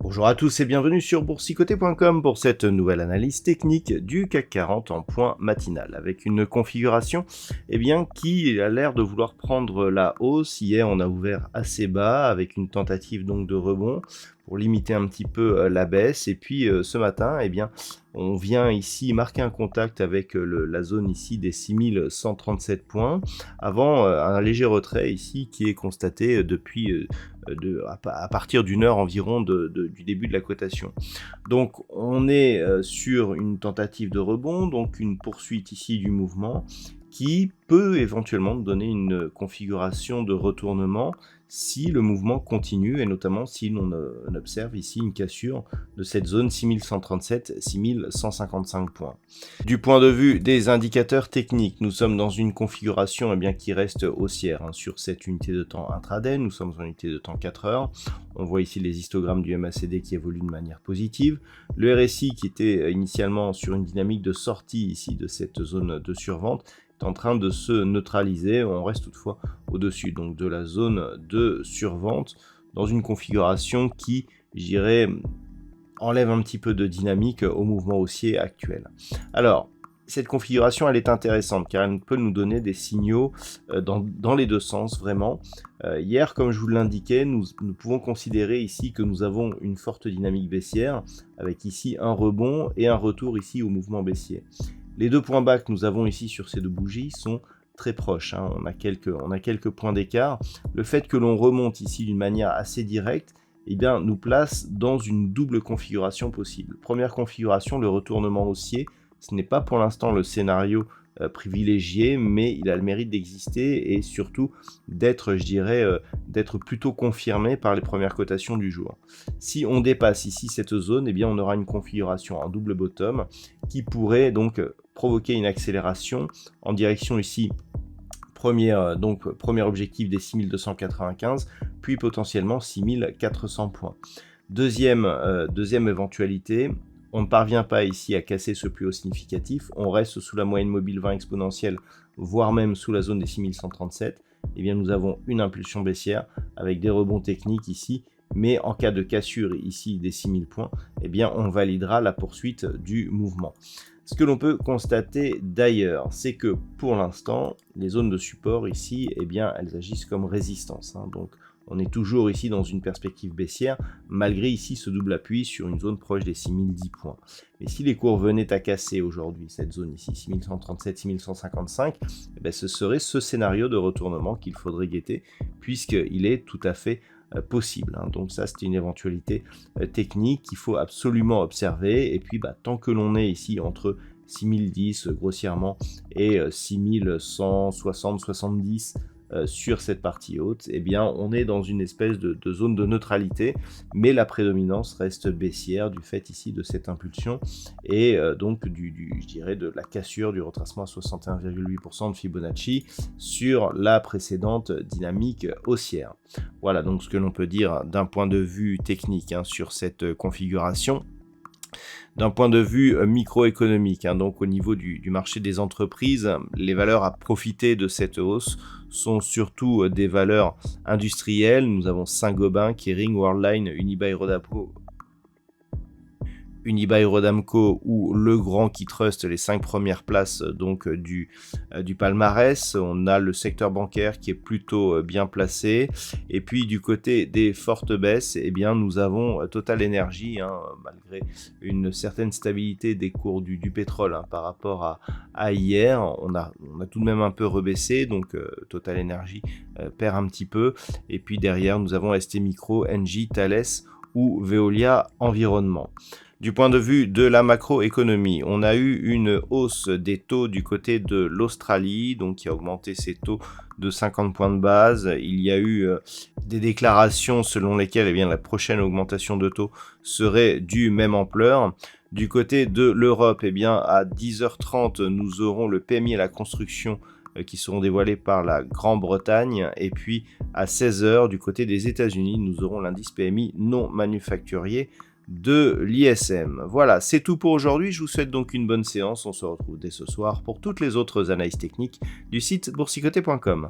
Bonjour à tous et bienvenue sur boursicoté.com pour cette nouvelle analyse technique du CAC 40 en point matinal avec une configuration qui a l'air de vouloir prendre la hausse. Hier on a ouvert assez bas avec une tentative donc de rebond pour limiter un petit peu la baisse et puis ce matin on vient ici marquer un contact avec la zone ici des 6137 points avant un léger retrait ici qui est constaté depuis à partir d'une heure environ du début de la cotation. Donc on est sur une tentative de rebond, donc une poursuite ici du mouvement qui peut éventuellement donner une configuration de retournement si le mouvement continue et notamment si l'on observe ici une cassure de cette zone 6137-6155 points. Du point de vue des indicateurs techniques, nous sommes dans une configuration qui reste haussière sur cette unité de temps intraday. Nous sommes en unité de temps 4 heures. On voit ici les histogrammes du MACD qui évoluent de manière positive. Le RSI qui était initialement sur une dynamique de sortie ici de cette zone de survente en train de se neutraliser. On reste toutefois au-dessus donc de la zone de survente dans une configuration qui, je dirais, enlève un petit peu de dynamique au mouvement haussier actuel. Alors, cette configuration, elle est intéressante car elle peut nous donner des signaux dans les deux sens, vraiment. Hier, comme je vous l'indiquais, nous pouvons considérer ici que nous avons une forte dynamique baissière avec ici un rebond et un retour ici au mouvement baissier. Les deux points bas que nous avons ici sur ces deux bougies sont très proches, on a quelques points d'écart. Le fait que l'on remonte ici d'une manière assez directe nous place dans une double configuration possible. Première configuration, le retournement haussier. Ce n'est pas pour l'instant le scénario privilégié, mais il a le mérite d'exister et surtout d'être, d'être plutôt confirmé par les premières cotations du jour. Si on dépasse ici cette zone, on aura une configuration en double bottom qui pourrait donc provoquer une accélération en direction ici premier objectif des 6295, puis potentiellement 6400 points. Deuxième éventualité, on ne parvient pas ici à casser ce plus haut significatif, on reste sous la moyenne mobile 20 exponentielle, voire même sous la zone des 6137, nous avons une impulsion baissière avec des rebonds techniques ici, mais en cas de cassure ici des 6000 points, on validera la poursuite du mouvement. Ce que l'on peut constater d'ailleurs, c'est que pour l'instant, les zones de support ici, elles agissent comme résistance. Donc, on est toujours ici dans une perspective baissière, malgré ici ce double appui sur une zone proche des 6010 points. Mais si les cours venaient à casser aujourd'hui cette zone ici, 6137, 6155, ce serait ce scénario de retournement qu'il faudrait guetter, puisqu'il est tout à fait possible. Donc ça, c'était une éventualité technique qu'il faut absolument observer. Et puis, tant que l'on est ici entre 6010 grossièrement et 6160-70 sur cette partie haute, on est dans une espèce de zone de neutralité, mais la prédominance reste baissière du fait ici de cette impulsion et donc de la cassure du retracement à 61,8% de Fibonacci sur la précédente dynamique haussière. Voilà donc ce que l'on peut dire d'un point de vue technique sur cette configuration. D'un point de vue microéconomique, donc au niveau du marché des entreprises, les valeurs à profiter de cette hausse sont surtout des valeurs industrielles. Nous avons Saint-Gobain, Kering, Worldline, Unibail-Rodamco ou Legrand qui trust les 5 premières places du palmarès. On a le secteur bancaire qui est plutôt bien placé. Et puis du côté des fortes baisses, nous avons Total Energy, malgré une certaine stabilité des cours du pétrole par rapport à hier. On a tout de même un peu rebaissé, donc Total Energy perd un petit peu. Et puis derrière, nous avons ST Micro, Engie, Thales ou Veolia Environnement. Du point de vue de la macroéconomie, on a eu une hausse des taux du côté de l'Australie, donc qui a augmenté ses taux de 50 points de base. Il y a eu des déclarations selon lesquelles la prochaine augmentation de taux serait d'une même ampleur. Du côté de l'Europe, eh bien, à 10h30, nous aurons le PMI à la construction qui seront dévoilés par la Grande-Bretagne. Et puis à 16h, du côté des États-Unis, nous aurons l'indice PMI non manufacturier de l'ISM. Voilà, c'est tout pour aujourd'hui. Je vous souhaite donc une bonne séance. On se retrouve dès ce soir pour toutes les autres analyses techniques du site boursicoté.com.